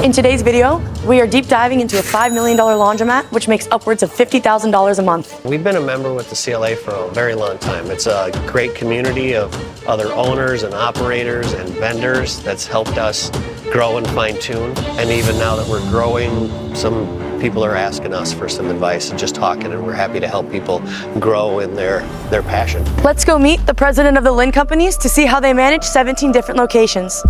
In today's video, we are deep diving into a $5 million laundromat, which makes upwards of $50,000 a month. We've been a member with the CLA for a very long time. It's a great community of other owners and operators and vendors that's helped us grow and fine tune. And even now that we're growing, some people are asking us for some advice and just talking, and we're happy to help people grow in their passion. Let's go meet the president of the LIN Companies to see how they manage 17 different locations.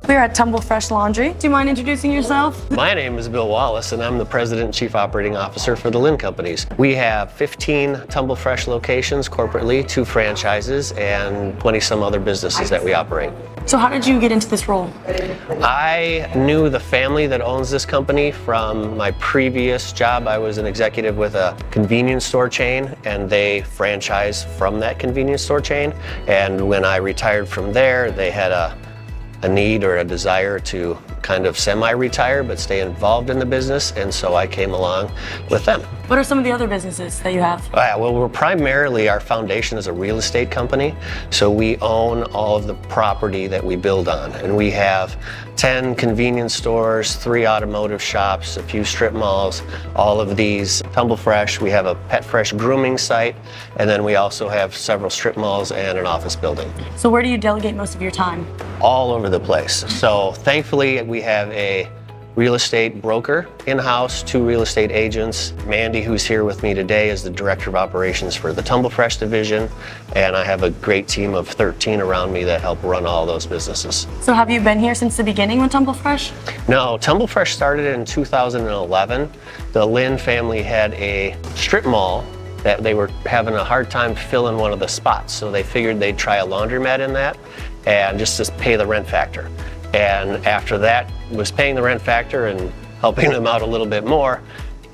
We're at Tumblefresh Laundry. Do you mind introducing yourself? My name is Bill Wallace, and I'm the President and Chief Operating Officer for the LIN Companies. We have 15 Tumblefresh locations corporately, 2 franchises, and 20 some other businesses that we operate. So how did you get into this role? I knew the family that owns this company from my previous job. I was an executive with a convenience store chain, and they franchised from that convenience store chain. And when I retired from there, they had a need or a desire to kind of semi-retire but stay involved in the business, and so I came along with them. What are some of the other businesses that you have? Well, we're primarily, our foundation is a real estate company, so we own all of the property that we build on, and we have 10 convenience stores, 3 automotive shops, a few strip malls, all of these Tumblefresh. We have a pet fresh grooming site, and then we also have several strip malls and an office building. So where do you delegate most of your time? All over the place. So thankfully we have a real estate broker in-house, 2 real estate agents. Mandy, who's here with me today, is the Director of Operations for the Tumblefresh division, and I have a great team of 13 around me that help run all those businesses. So have you been here since the beginning with Tumblefresh? No, Tumblefresh started in 2011. The LIN family had a strip mall that they were having a hard time filling one of the spots, so they figured they'd try a laundromat in that and just to pay the rent factor. And after that was paying the rent factor and helping them out a little bit more,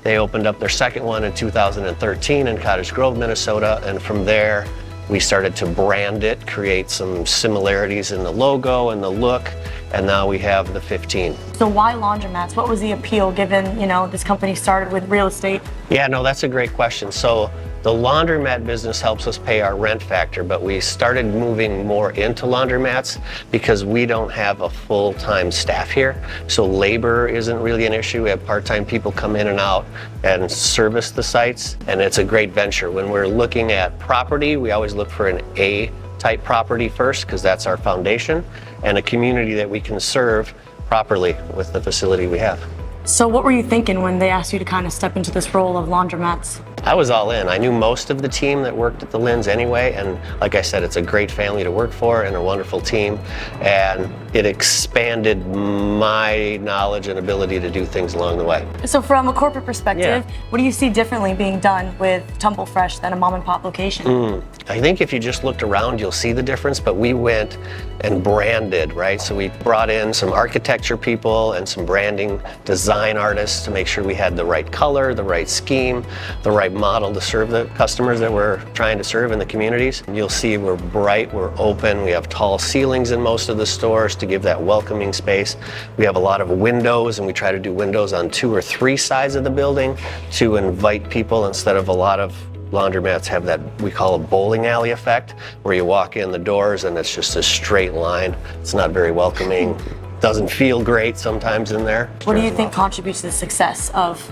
they opened up their second one in 2013 in Cottage Grove, Minnesota, and from there we started to brand it, create some similarities in the logo and the look, and now we have the 15. So why laundromats? What was the appeal given, this company started with real estate? Yeah, no, that's a great question. So the laundromat business helps us pay our rent factor, but we started moving more into laundromats because we don't have a full-time staff here. So labor isn't really an issue. We have part-time people come in and out and service the sites, and it's a great venture. When we're looking at property, we always look for an A-type property first because that's our foundation, and a community that we can serve properly with the facility we have. So what were you thinking when they asked you to kind of step into this role of laundromats? I was all in. I knew most of the team that worked at the LINs anyway, and like I said, it's a great family to work for and a wonderful team, and it expanded my knowledge and ability to do things along the way. So from a corporate perspective, what do you see differently being done with Tumblefresh than a mom and pop location? I think if you just looked around, you'll see the difference, but we went and branded, right? So we brought in some architecture people and some branding design artists to make sure we had the right color, the right scheme, the right model to serve the customers that we're trying to serve in the communities. You'll see we're bright, we're open, we have tall ceilings in most of the stores to give that welcoming space. We have a lot of windows, and we try to do windows on 2 or 3 sides of the building to invite people instead of a lot of laundromats have that we call a bowling alley effect, where you walk in the doors and it's just a straight line. It's not very welcoming. Doesn't feel great sometimes in there. What do you think contributes to the success of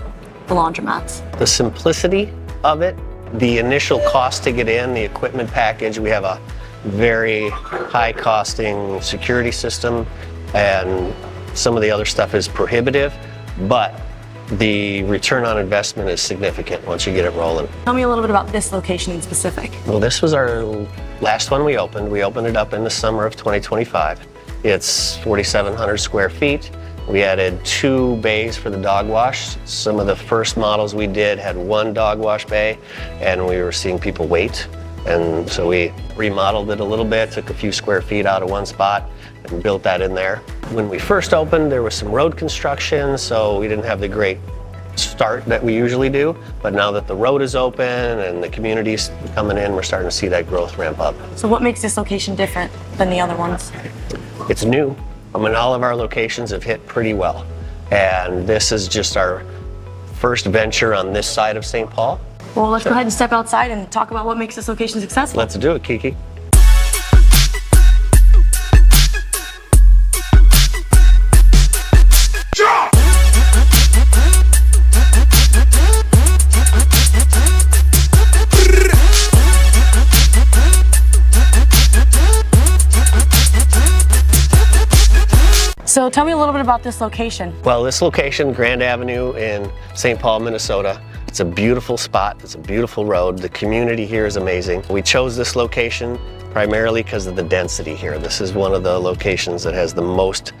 the laundromats? The simplicity of it, the initial cost to get in, the equipment package. We have a very high costing security system, and some of the other stuff is prohibitive, but the return on investment is significant once you get it rolling. Tell me a little bit about this location in specific. Well, this was our last one we opened. We opened it up in the summer of 2025. It's 4,700 square feet. We added 2 bays for the dog wash. Some of the first models we did had 1 dog wash bay, and we were seeing people wait. And so we remodeled it a little bit, took a few square feet out of one spot and built that in there. When we first opened, there was some road construction, so we didn't have the great start that we usually do. But now that the road is open and the community's coming in, we're starting to see that growth ramp up. So what makes this location different than the other ones? It's new. I mean, all of our locations have hit pretty well. And this is just our first venture on this side of St. Paul. Well, let's go ahead and step outside and talk about what makes this location successful. Let's do it, Kiki. So tell me a little bit about this location. Well, this location, Grand Avenue in St. Paul, Minnesota, it's a beautiful spot. It's a beautiful road. The community here is amazing. We chose this location primarily because of the density here. This is one of the locations that has the most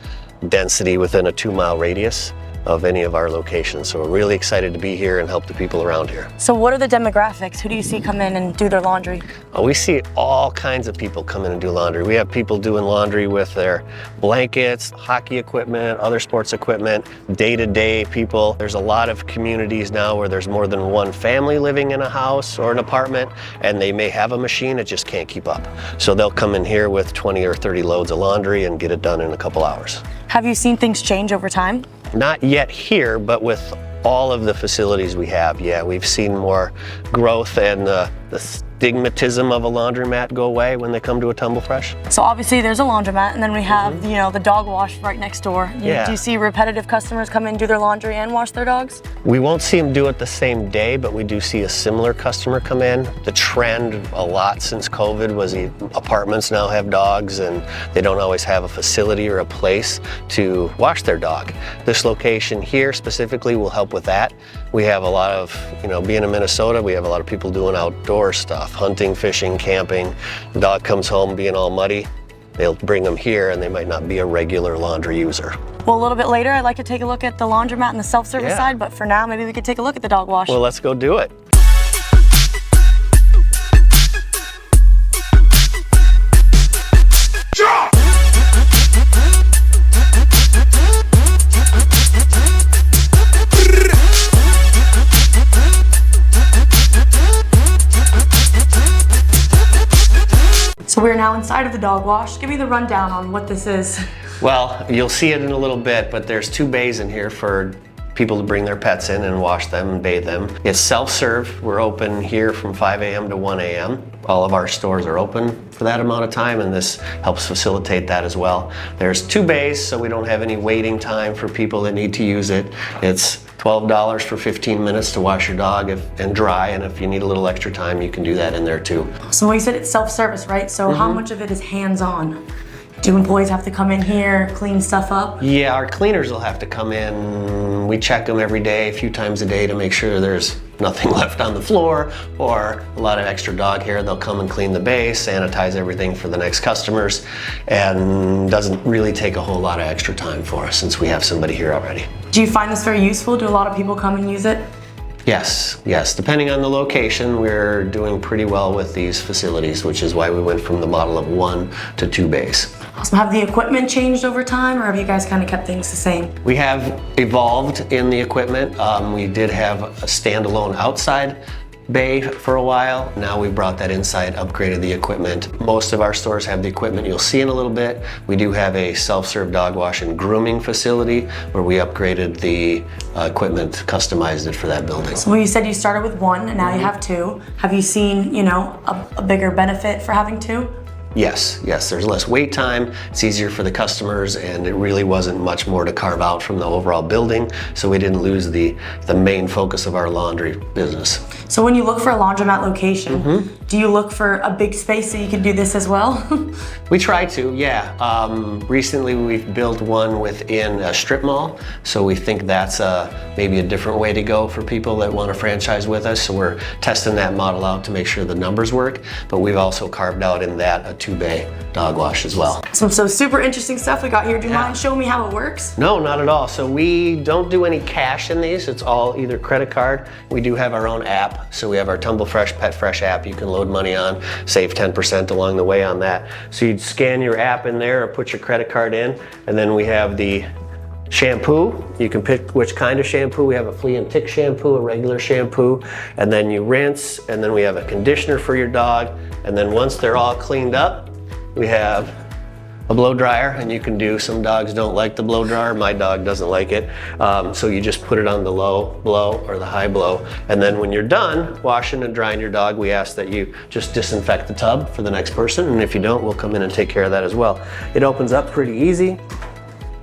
density within a 2-mile radius of any of our locations. So we're really excited to be here and help the people around here. So what are the demographics? Who do you see come in and do their laundry? We see all kinds of people come in and do laundry. We have people doing laundry with their blankets, hockey equipment, other sports equipment, day-to-day people. There's a lot of communities now where there's more than one family living in a house or an apartment, and they may have a machine that just can't keep up. So they'll come in here with 20 or 30 loads of laundry and get it done in a couple hours. Have you seen things change over time? Not yet here, but with all of the facilities we have, yeah, we've seen more growth, and the stigmatism of a laundromat go away when they come to a Tumblefresh. So obviously there's a laundromat, and then we have, you know, the dog wash right next door. Yeah. Do you see repetitive customers come in, do their laundry and wash their dogs? We won't see them do it the same day, but we do see a similar customer come in. The trend a lot since COVID was the apartments now have dogs, and they don't always have a facility or a place to wash their dog. This location here specifically will help with that. We have a lot of, you know, being in Minnesota, we have a lot of people doing outdoor stuff, hunting, fishing, camping. The dog comes home being all muddy, they'll bring them here, and they might not be a regular laundry user. Well, a little bit later, I'd like to take a look at the laundromat and the self-service side, but for now, maybe we could take a look at the dog wash. Well, let's go do it. So we're now inside of the dog wash. Give me the rundown on what this is. Well, you'll see it in a little bit, but there's 2 bays in here for people to bring their pets in and wash them and bathe them. It's self-serve. We're open here from 5 a.m. to 1 a.m. All of our stores are open for that amount of time, and this helps facilitate that as well. There's 2 bays, so we don't have any waiting time for people that need to use it. It's $12 for 15 minutes to wash your dog and dry, and if you need a little extra time, you can do that in there too. So when you said it's self-service, right? So how much of it is hands-on? Do employees have to come in here, clean stuff up? Yeah, our cleaners will have to come in. We check them every day, a few times a day, to make sure there's nothing left on the floor or a lot of extra dog hair. They'll come and clean the bay, sanitize everything for the next customers, and doesn't really take a whole lot of extra time for us since we have somebody here already. Do you find this very useful? Do a lot of people come and use it? Yes. Depending on the location, we're doing pretty well with these facilities, which is why we went from the model of 1 to 2 bays. Awesome. Have the equipment changed over time, or have you guys kind of kept things the same? We have evolved in the equipment. We did have a standalone outside bay for a while. Now we brought that inside, upgraded the equipment. Most of our stores have the equipment you'll see in a little bit. We do have a self-serve dog wash and grooming facility where we upgraded the equipment, customized it for that building. So you said you started with 1 and now you have 2. Have you seen, you know, a bigger benefit for having 2? Yes, there's less wait time, it's easier for the customers, and it really wasn't much more to carve out from the overall building, so we didn't lose the main focus of our laundry business. So when you look for a laundromat location, do you look for a big space so you can do this as well? We try to, yeah. Recently we've built one within a strip mall, so we think that's maybe a different way to go for people that want to franchise with us, so we're testing that model out to make sure the numbers work, but we've also carved out in that a 2-bay dog wash as well. So super interesting stuff we got here. Do you mind showing me how it works? No, not at all. So we don't do any cash in these. It's all either credit card. We do have our own app. So we have our Tumblefresh Pet Fresh app you can load money on, save 10% along the way on that. So you'd scan your app in there or put your credit card in, and then we have the shampoo. You can pick which kind of shampoo. We have a flea and tick shampoo, a regular shampoo, and then you rinse, and then we have a conditioner for your dog, and then once they're all cleaned up, we have a blow dryer, and you can do, some dogs don't like the blow dryer, my dog doesn't like it, so you just put it on the low blow or the high blow, and then when you're done washing and drying your dog, we ask that you just disinfect the tub for the next person, and if you don't, we'll come in and take care of that as well. It opens up pretty easy.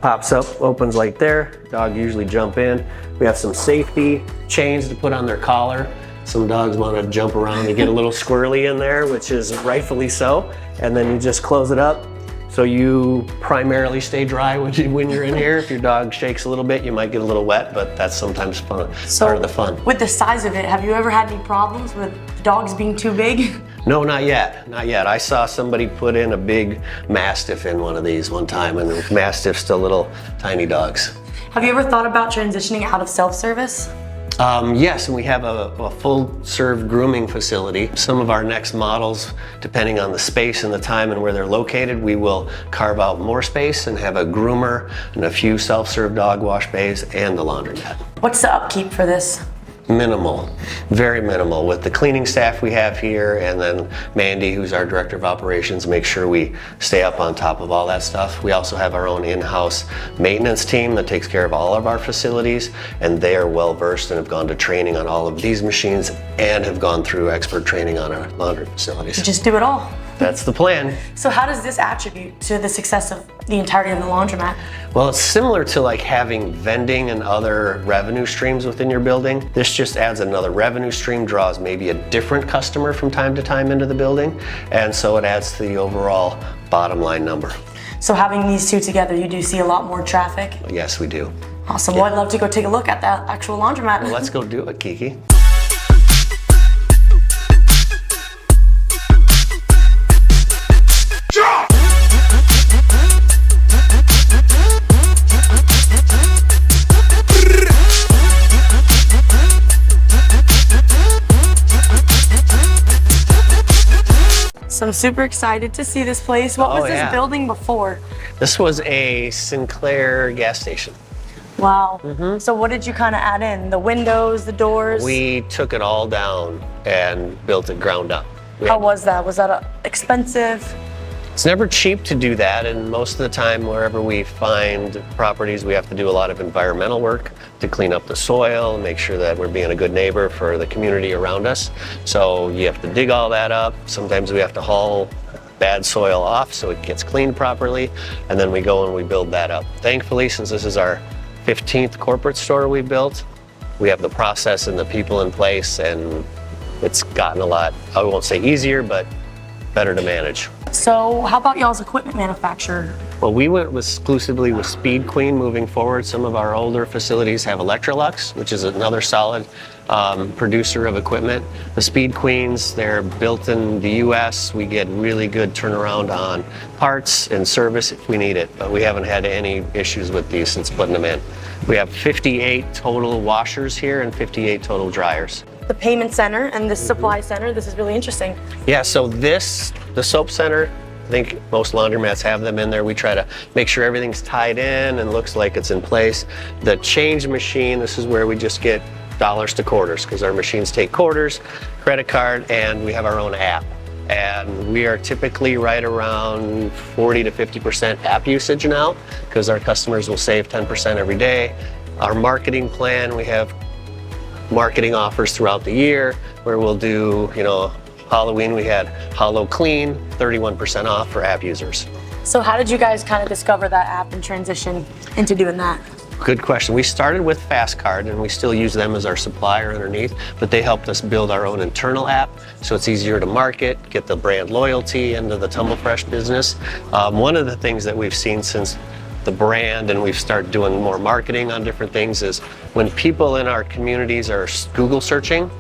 Pops up, opens like there. Dog usually jump in. We have some safety chains to put on their collar. Some dogs want to jump around and get a little squirrely in there, which is rightfully so. And then you just close it up. So you primarily stay dry when you're in here. If your dog shakes a little bit, you might get a little wet, but that's sometimes fun, part of the fun. With the size of it, have you ever had any problems with dogs being too big? No, not yet, not yet. I saw somebody put in a big Mastiff in one of these one time, and the Mastiff's still little tiny dogs. Have you ever thought about transitioning out of self-service? Yes, and we have a full-serve grooming facility. Some of our next models, depending on the space and the time and where they're located, we will carve out more space and have a groomer and a few self-serve dog wash bays and the laundromat. What's the upkeep for this? Minimal, very minimal. With the cleaning staff we have here, and then Mandy, who's our director of operations, makes sure we stay up on top of all that stuff. We also have our own in-house maintenance team that takes care of all of our facilities, and they are well versed and have gone to training on all of these machines and have gone through expert training on our laundry facilities. You just do it all. That's the plan. So how does this attribute to the success of the entirety of the laundromat? Well, it's similar to like having vending and other revenue streams within your building. This just adds another revenue stream, draws maybe a different customer from time to time into the building, and so it adds to the overall bottom line number. So having these two together, you do see a lot more traffic? Yes, we do. Awesome. Well, I'd love to go take a look at that actual laundromat. Well, let's go do it, Kiki. So I'm super excited to see this place. What was this building before? This was a Sinclair gas station. Wow. So what did you kind of add in? The windows, the doors? We took it all down and built it ground up. How was that? Was that expensive? It's never cheap to do that, and most of the time wherever we find properties, we have to do a lot of environmental work to clean up the soil, make sure that we're being a good neighbor for the community around us. So you have to dig all that up. Sometimes we have to haul bad soil off so it gets cleaned properly, and then we go and we build that up. Thankfully, since this is our 15th corporate store we built, we have the process and the people in place, and it's gotten a lot, I won't say easier, but better to manage. So how about y'all's equipment manufacturer? Well, we went exclusively with Speed Queen moving forward. Some of our older facilities have Electrolux, which is another solid producer of equipment. The Speed Queens, they're built in the US. We get really good turnaround on parts and service if we need it, but we haven't had any issues with these since putting them in. We have 58 total washers here and 58 total dryers. The payment center and the supply center, this is really interesting. Yeah, so the soap center, I think most laundromats have them in there. We try to make sure everything's tied in and looks like it's in place. The change machine, this is where we just get dollars to quarters, because our machines take quarters, credit card, and we have our own app. And we are typically right around 40 to 50% app usage now, because our customers will save 10% every day. Our marketing plan, we have marketing offers throughout the year where we'll do, Halloween we had Hollow Clean, 31% off for app users. So how did you guys kind of discover that app and transition into doing that? Good question. We started with FastCard, and we still use them as our supplier underneath, but they helped us build our own internal app, so it's easier to market, get the brand loyalty into the Tumblefresh business. One of the things that we've seen since the brand and we've started doing more marketing on different things is when people in our communities are Google searching,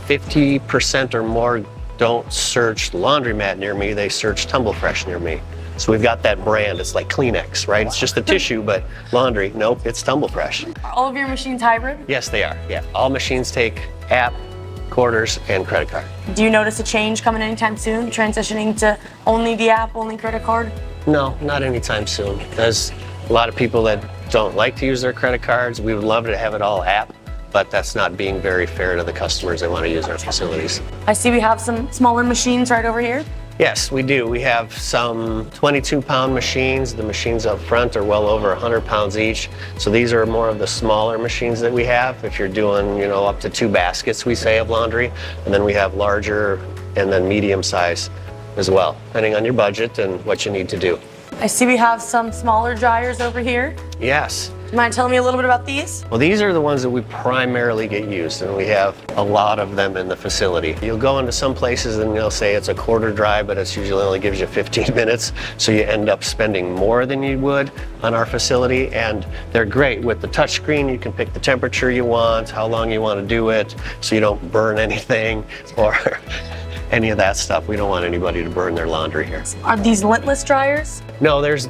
50% or more don't search laundromat near me, they search Tumblefresh near me. So we've got that brand. It's like Kleenex, right? It's just a tissue, but laundry, nope, it's Tumblefresh. Are all of your machines hybrid? Yes, they are. Yeah, all machines take app, quarters, and credit card. Do you notice a change coming anytime soon, transitioning to only the app, only credit card? No, not anytime soon. There's a lot of people that don't like to use their credit cards. We would love to have it all app, but that's not being very fair to the customers that want to use our facilities. I see we have some smaller machines right over here. Yes, we do. We have some 22-pound machines. The machines up front are well over 100 pounds each. So these are more of the smaller machines that we have. If you're doing, up to 2 baskets, we say, of laundry. And then we have larger and then medium size as well, depending on your budget and what you need to do. I see we have some smaller dryers over here. Yes. you mind telling me a little bit about these? Well, these are the ones that we primarily get used, and we have a lot of them in the facility. You'll go into some places and they'll say it's a quarter dry, but it usually only gives you 15 minutes, so you end up spending more than you would on our facility, and they're great. With the touch screen, you can pick the temperature you want, how long you want to do it, so you don't burn anything or any of that stuff. We don't want anybody to burn their laundry here. Are these lintless dryers? No, there's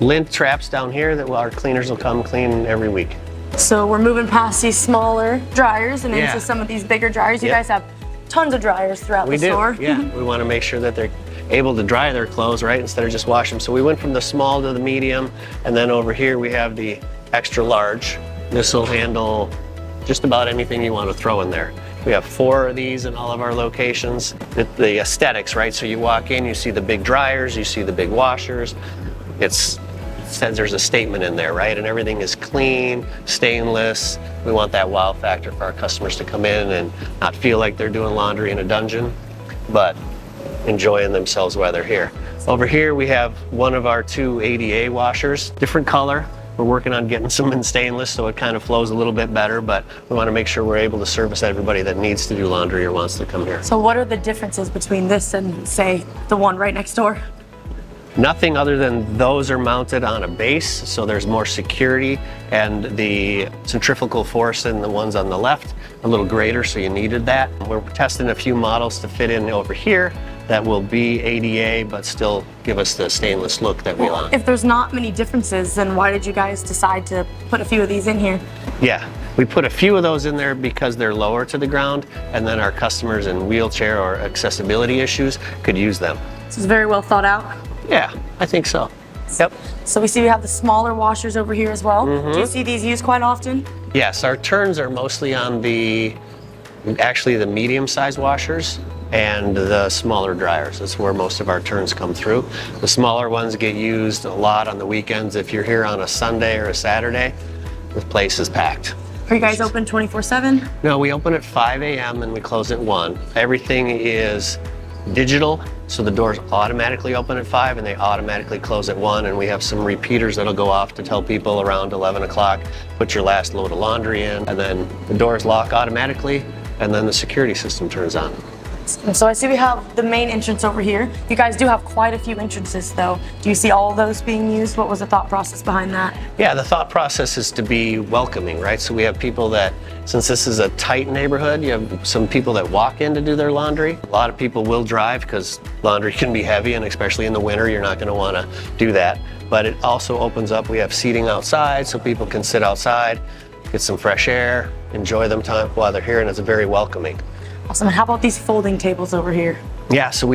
lint traps down here that our cleaners will come clean every week. So we're moving past these smaller dryers and Yeah. into some of these bigger dryers. You Yep. guys have tons of dryers throughout the store. Yeah. We want to make sure that they're able to dry their clothes, right, instead of just wash them. So we went from the small to the medium, and then over here we have the extra large. This will handle just about anything you want to throw in there. We have 4 of these in all of our locations. The aesthetics, right? So you walk in, you see the big dryers, you see the big washers. It says there's a statement in there, right? And everything is clean, stainless. We want that wow factor for our customers to come in and not feel like they're doing laundry in a dungeon, but enjoying themselves while they're here. Over here we have one of our 2 ADA washers, different color. We're working on getting some in stainless so it kind of flows a little bit better, but we want to make sure we're able to service everybody that needs to do laundry or wants to come here. So what are the differences between this and, say, the one right next door? Nothing other than those are mounted on a base, so there's more security, and the centrifugal force in the ones on the left a little greater, so you needed that. We're testing a few models to fit in over here that will be ADA but still give us the stainless look that we want. If there's not many differences, then why did you guys decide to put a few of these in here? Yeah, we put a few of those in there because they're lower to the ground, and then our customers in wheelchair or accessibility issues could use them. This is very well thought out. Yeah, I think so. Yep. So we see we have the smaller washers over here as well. Do you see these used quite often? Yes, our turns are mostly on actually the medium-sized washers and the smaller dryers. That's where most of our turns come through. The smaller ones get used a lot on the weekends. If you're here on a Sunday or a Saturday, the place is packed. Are you guys open 24/7? No, we open at 5 a.m. and we close at 1. Everything is digital, so the doors automatically open at 5 and they automatically close at 1, and we have some repeaters that'll go off to tell people around 11 o'clock, put your last load of laundry in, and then the doors lock automatically, and then the security system turns on. And so I see we have the main entrance over here. You guys do have quite a few entrances though. Do you see all of those being used? What was the thought process behind that? Yeah, the thought process is to be welcoming, right? So we have people that, since this is a tight neighborhood, you have some people that walk in to do their laundry. A lot of people will drive because laundry can be heavy, and especially in the winter, you're not going to want to do that. But it also opens up, we have seating outside so people can sit outside, get some fresh air, enjoy them time while they're here, and it's very welcoming. Awesome. And how about these folding tables over here? Yeah, so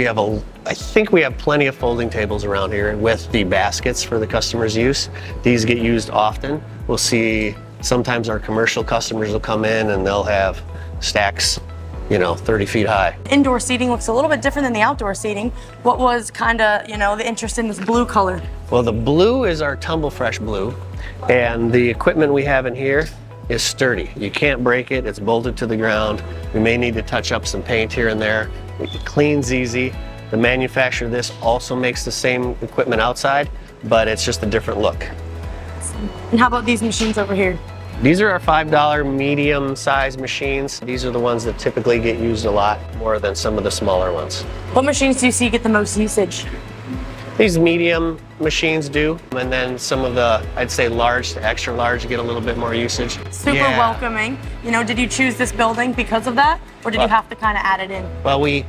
I think we have plenty of folding tables around here with the baskets for the customers' use. These get used often. We'll see sometimes our commercial customers will come in and they'll have stacks, 30 feet high. Indoor seating looks a little bit different than the outdoor seating. What was kind of, the interest in this blue color? Well, the blue is our Tumblefresh blue, and the equipment we have in here is sturdy. You can't break it, it's bolted to the ground. We may need to touch up some paint here and there. It cleans easy. The manufacturer of this also makes the same equipment outside, but it's just a different look. And how about these machines over here? These are our $5 medium-sized machines. These are the ones that typically get used a lot more than some of the smaller ones. What machines do you see get the most usage? These medium machines do, and then some of the, I'd say large to extra large, get a little bit more usage. Super welcoming. Did you choose this building because of that, or did you have to kind of add it in? Well, we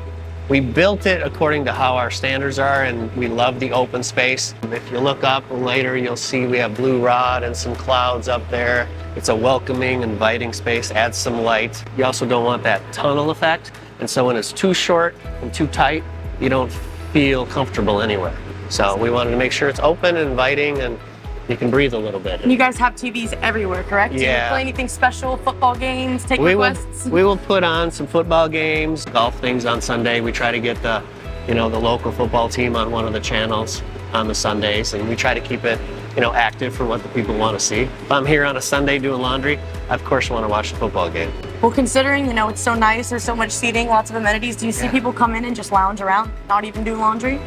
built it according to how our standards are, and we love the open space. If you look up later, you'll see we have blue rod and some clouds up there. It's a welcoming, inviting space, adds some light. You also don't want that tunnel effect, and so when it's too short and too tight, you don't feel comfortable anywhere. So we wanted to make sure it's open and inviting and you can breathe a little bit. And you guys have TVs everywhere, correct? Yeah. Do you play anything special, football games, take requests? We will put on some football games, golf things on Sunday. We try to get the local football team on one of the channels on the Sundays, and we try to keep it, active for what the people want to see. If I'm here on a Sunday doing laundry, I of course want to watch the football game. Well, considering, it's so nice, there's so much seating, lots of amenities, do you see people come in and just lounge around, not even do laundry?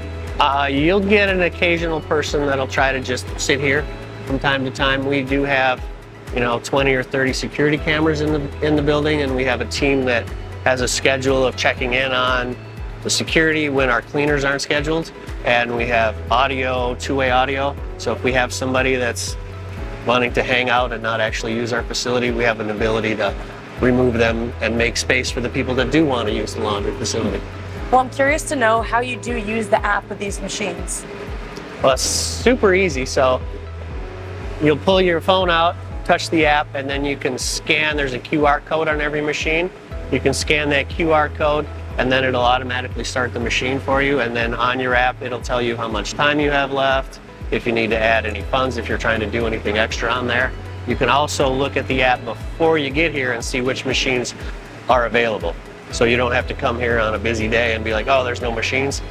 You'll get an occasional person that'll try to just sit here from time to time. We do have, 20 or 30 security cameras in the building, and we have a team that has a schedule of checking in on the security when our cleaners aren't scheduled. And we have audio, two-way audio. So if we have somebody that's wanting to hang out and not actually use our facility, we have an ability to remove them and make space for the people that do want to use the laundry facility. Well, I'm curious to know how you do use the app with these machines. Well, it's super easy. So you'll pull your phone out, touch the app, and then you can scan. There's a QR code on every machine. You can scan that QR code, and then it'll automatically start the machine for you. And then on your app, it'll tell you how much time you have left, if you need to add any funds, if you're trying to do anything extra on there. You can also look at the app before you get here and see which machines are available. So you don't have to come here on a busy day and be like, oh, there's no machines.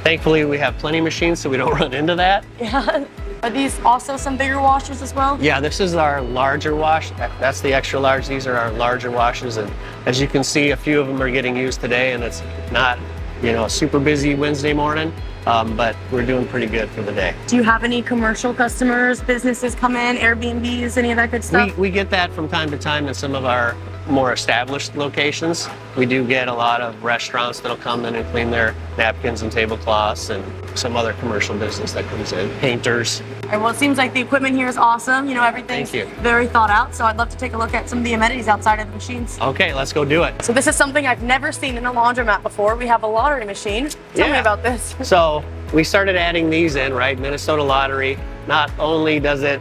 Thankfully, we have plenty of machines, so we don't run into that. Yeah. Are these also some bigger washers as well? Yeah, this is our larger wash. That's the extra large. These are our larger washes. And as you can see, a few of them are getting used today, and it's not, a super busy Wednesday morning, but we're doing pretty good for the day. Do you have any commercial customers, businesses come in, Airbnbs, any of that good stuff? We get that from time to time in some of our more established locations. We do get a lot of restaurants that'll come in and clean their napkins and tablecloths, and some other commercial business that comes in, painters. All right, well, it seems like the equipment here is awesome. Everything's very thought out, so I'd love to take a look at some of the amenities outside of the machines. Okay, let's go do it. So this is something I've never seen in a laundromat before. We have a lottery machine. Tell me about this. So we started adding these in, right? Minnesota Lottery. Not only does it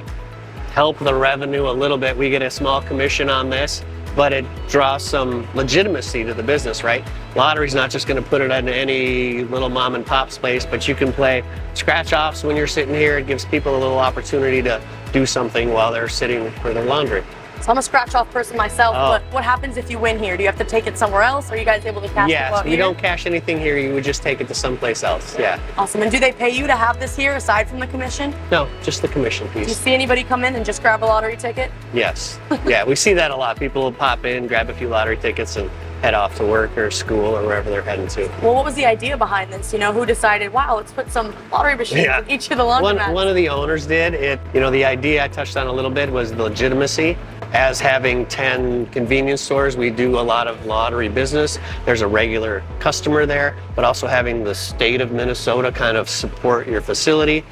help the revenue a little bit, we get a small commission on this, but it draws some legitimacy to the business, right? Lottery's not just gonna put it in any little mom and pop space, but you can play scratch offs when you're sitting here. It gives people a little opportunity to do something while they're sitting for their laundry. So I'm a scratch off person myself, but what happens if you win here? Do you have to take it somewhere else? Are you guys able to cash it out Yes, here? we don't cash anything here. You would just take it to someplace else, yeah. Awesome, and do they pay you to have this here aside from the commission? No, just the commission piece. Do you see anybody come in and just grab a lottery ticket? Yes, yeah, we see that a lot. People will pop in, grab a few lottery tickets, and head off to work or school or wherever they're heading to. Well, what was the idea behind this? Who decided, wow, let's put some lottery machines in each of the laundromats? One of the owners did it. The idea I touched on a little bit was the legitimacy. As having 10 convenience stores, we do a lot of lottery business. There's a regular customer there, but also having the state of Minnesota kind of support your facility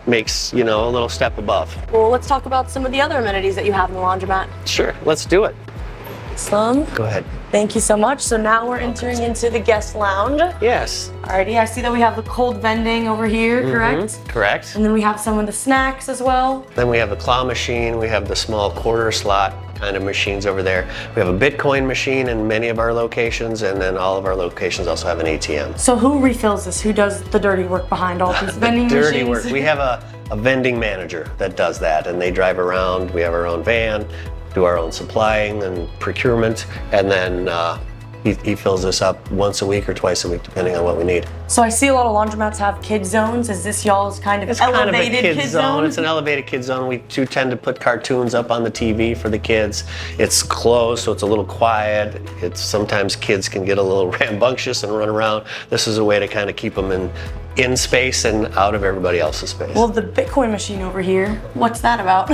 makes, a little step above. Well, let's talk about some of the other amenities that you have in the laundromat. Sure, let's do it. Awesome. Go ahead. Thank you so much. So now we're entering into the guest lounge. Yes. Alrighty, I see that we have the cold vending over here, correct? Correct. And then we have some of the snacks as well. Then we have the claw machine. We have the small quarter slot kind of machines over there. We have a Bitcoin machine in many of our locations, and then all of our locations also have an ATM. So who refills this? Who does the dirty work behind all these vending machines? Dirty work. We have a vending manager that does that, and they drive around. We have our own van, do our own supplying and procurement, and then he fills this up once a week or twice a week, depending on what we need. So I see a lot of laundromats have kid zones. Is this y'all's kind of elevated kid zone? It's an elevated kid zone. We do tend to put cartoons up on the TV for the kids. It's closed, so it's a little quiet. Sometimes kids can get a little rambunctious and run around. This is a way to kind of keep them in space and out of everybody else's space. Well, the Bitcoin machine over here, what's that about?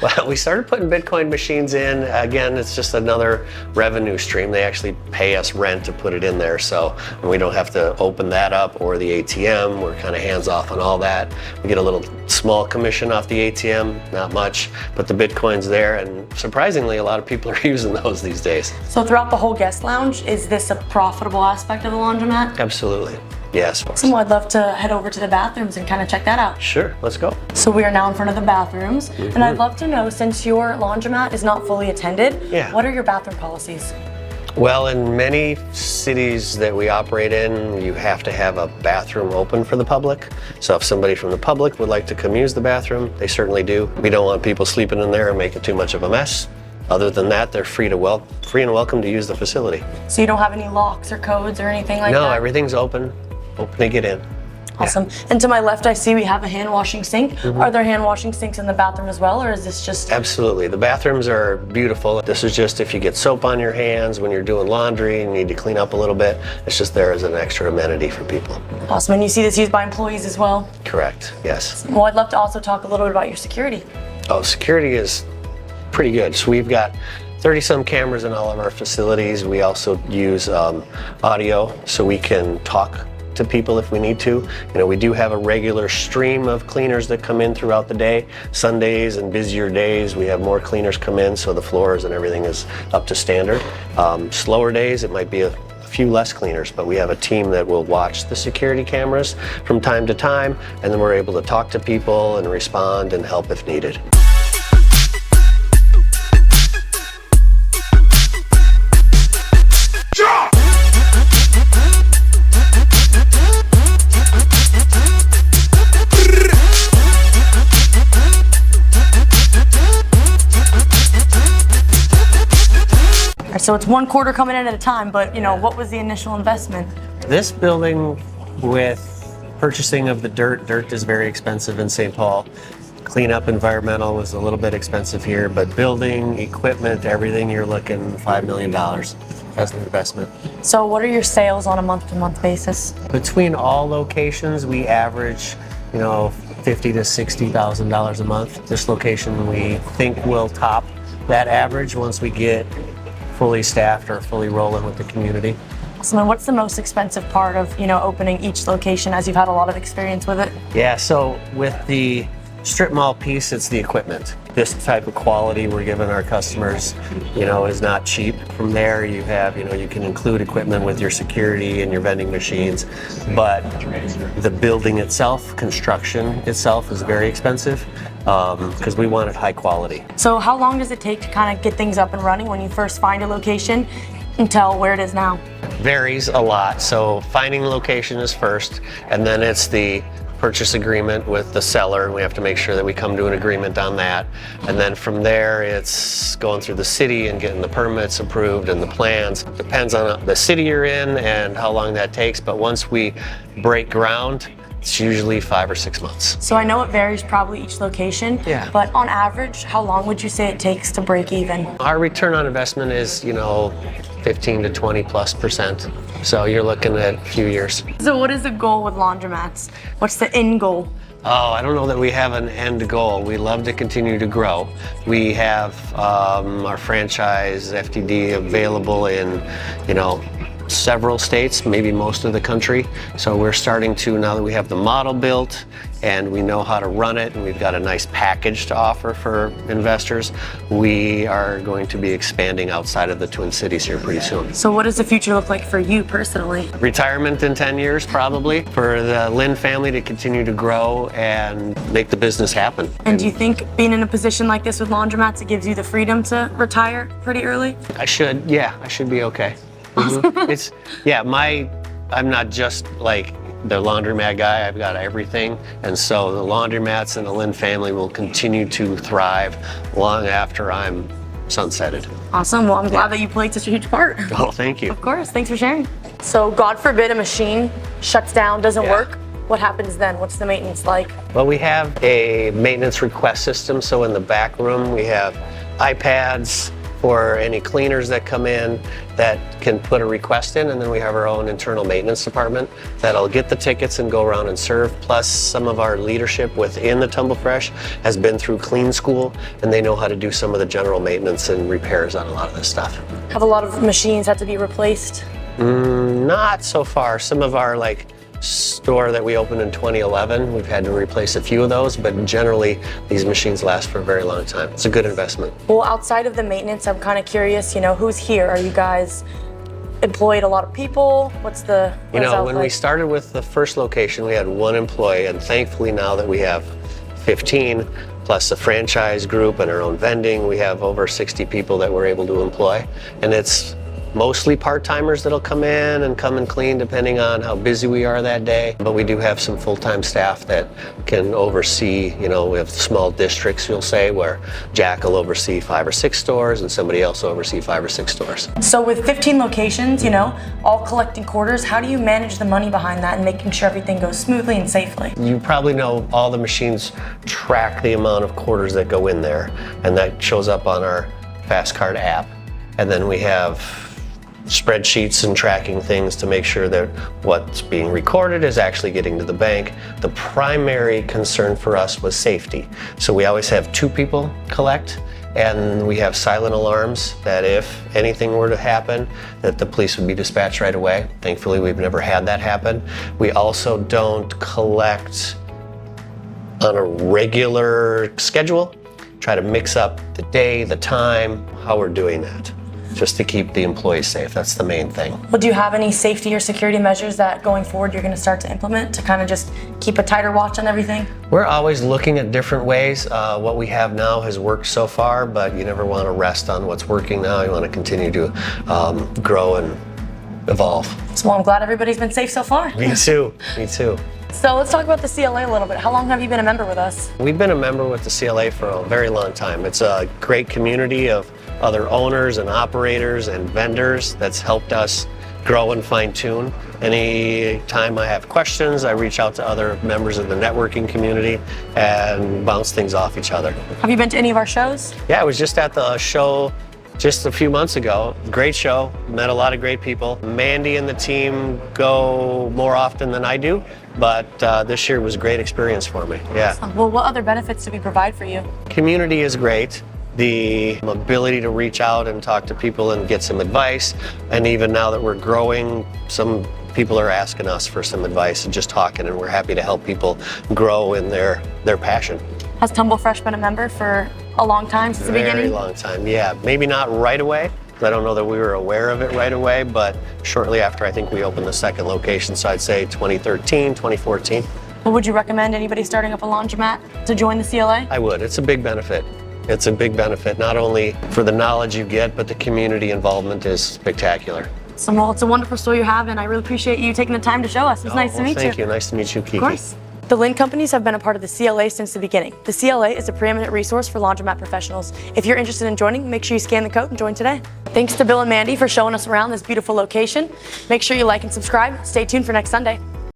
Well, we started putting Bitcoin machines in. Again, it's just another revenue stream. They actually pay us rent to put it in there, so we don't have to open that up or the ATM. We're kind of hands off on all that. We get a little small commission off the ATM, not much, but the Bitcoin's there, and surprisingly, a lot of people are using those these days. So throughout the whole guest lounge, is this a profitable aspect of the laundromat? Absolutely. Yes. So I'd love to head over to the bathrooms and kind of check that out. Sure, let's go. So we are now in front of the bathrooms, and I'd love to know, since your laundromat is not fully attended, what are your bathroom policies? Well, in many cities that we operate in, you have to have a bathroom open for the public. So if somebody from the public would like to come use the bathroom, they certainly do. We don't want people sleeping in there and making too much of a mess. Other than that, they're free and welcome to use the facility. So you don't have any locks or codes or anything like that? No, everything's open to get in. Awesome. And to my left, I see we have a hand washing sink. Are there hand washing sinks in the bathroom as well, or is this just? Absolutely. The bathrooms are beautiful. This is just if you get soap on your hands when you're doing laundry and you need to clean up a little bit. It's just there as an extra amenity for people. Awesome. And you see this used by employees as well? Correct. Yes. Well, I'd love to also talk a little bit about your security. Oh, security is pretty good. So we've got 30-some cameras in all of our facilities. We also use audio so we can talk to people if we need to. You know, we do have a regular stream of cleaners that come in throughout the day. Sundays and busier days, we have more cleaners come in, so the floors and everything is up to standard. Slower days, it might be a few less cleaners, but we have a team that will watch the security cameras from time to time, and then we're able to talk to people and respond and help if needed. So it's one quarter coming in at a time, but you know, what was the initial investment? This building, with purchasing of the dirt is very expensive in St. Paul. Cleanup environmental was a little bit expensive here, but building, equipment, everything, you're looking $5 million as an investment. So what are your sales on a month-to-month basis? Between all locations, we average, you know, $50,000 to $60,000 a month. This location we think will top that average once we get fully staffed or fully rolling with the community. Awesome. And what's the most expensive part of, you know, opening each location, as you've had a lot of experience with it? Yeah, so with the strip mall piece, it's the equipment. This type of quality we're giving our customers, you know, is not cheap. From there you have, you know, you can include equipment with your security and your vending machines, but the building itself, construction itself is very expensive because we want it high quality. So how long does it take to kind of get things up and running when you first find a location until where it is now? Varies a lot. So finding the location is first, and then it's the purchase agreement with the seller, and we have to make sure that we come to an agreement on that. And then from there, it's going through the city and getting the permits approved and the plans. Depends on the city you're in and how long that takes, but once we break ground, it's usually 5 or 6 months. So I know it varies probably each location, Yeah. but on average, how long would you say it takes to break even? Our return on investment is, you know, 15 to 20+%. So you're looking at a few years. So what is the goal with laundromats? What's the end goal? Oh, I don't know that we have an end goal. We love to continue to grow. We have our franchise FTD available in, you know, several states, maybe most of the country. So we're starting to, now that we have the model built and we know how to run it and we've got a nice package to offer for investors, we are going to be expanding outside of the Twin Cities here pretty soon. So what does the future look like for you personally? Retirement in 10 years probably, for the LIN family to continue to grow and make the business happen. And do you think being in a position like this with laundromats, it gives you the freedom to retire pretty early? I should be okay. It's, yeah, I'm not just like the laundromat guy, I've got everything. And so the laundromats and the LIN family will continue to thrive long after I'm sunsetted. Awesome. Well, I'm glad that you played such a huge part. Oh, thank you. Of course. Thanks for sharing. So God forbid a machine shuts down, doesn't work. What happens then? What's the maintenance like? Well, we have a maintenance request system. So in the back room, we have iPads for any cleaners that come in that can put a request in, and then we have our own internal maintenance department that'll get the tickets and go around and serve. Plus, some of our leadership within the Tumblefresh has been through clean school, and they know how to do some of the general maintenance and repairs on a lot of this stuff. Have a lot of machines had to be replaced? Not so far. Some of our store that we opened in 2011, we've had to replace a few of those, but generally these machines last for a very long time. It's a good investment. Well, outside of the maintenance, I'm kind of curious, you know, who's here? Are you guys employed a lot of people? What's the, you know, when we started with the first location, we had 1 employee, and thankfully now that we have 15, plus a franchise group and our own vending, we have over 60 people that we're able to employ. And it's mostly part-timers that'll come in and clean depending on how busy we are that day. But we do have some full-time staff that can oversee, we have small districts, you'll say, where Jack will oversee 5 or 6 stores and somebody else will oversee 5 or 6 stores. So with 15 locations, all collecting quarters, how do you manage the money behind that and making sure everything goes smoothly and safely? You probably know all the machines track the amount of quarters that go in there, and that shows up on our Fast Card app. And then we have spreadsheets and tracking things to make sure that what's being recorded is actually getting to the bank. The primary concern for us was safety. So we always have 2 people collect, and we have silent alarms that if anything were to happen, that the police would be dispatched right away. Thankfully, we've never had that happen. We also don't collect on a regular schedule. Try to mix up the day, the time, how we're doing that, just to keep the employees safe. That's the main thing. Well, do you have any safety or security measures that going forward you're going to start to implement to kind of just keep a tighter watch on everything? We're always looking at different ways. What we have now has worked so far, but you never want to rest on what's working now. You want to continue to grow and evolve. So I'm glad everybody's been safe so far. Me too, me too. So let's talk about the CLA a little bit. How long have you been a member with us? We've been a member with the CLA for a very long time. It's a great community of other owners and operators and vendors that's helped us grow and fine tune. Any time I have questions, I reach out to other members of the networking community and bounce things off each other. Have you been to any of our shows? Yeah, I was just at the show just a few months ago. Great show, met a lot of great people. Mandy and the team go more often than I do, but this year was a great experience for me, yeah. Well, what other benefits do we provide for you? Community is great. The ability to reach out and talk to people and get some advice, and even now that we're growing, some people are asking us for some advice and just talking, and we're happy to help people grow in their passion. Has Tumblefresh been a member for a long time, since the beginning? Very long time, yeah. Maybe not right away. I don't know that we were aware of it right away, but shortly after I think we opened the second location, so I'd say 2013, 2014. Well, would you recommend anybody starting up a laundromat to join the CLA? I would. It's a big benefit. It's a big benefit, not only for the knowledge you get, but the community involvement is spectacular. So, well, it's a wonderful store you have, and I really appreciate you taking the time to show us. It's nice to meet you. Thank you. Nice to meet you, Kiki. Of course. The LIN Companies have been a part of the CLA since the beginning. The CLA is a preeminent resource for laundromat professionals. If you're interested in joining, make sure you scan the code and join today. Thanks to Bill and Mandy for showing us around this beautiful location. Make sure you like and subscribe. Stay tuned for next Sunday.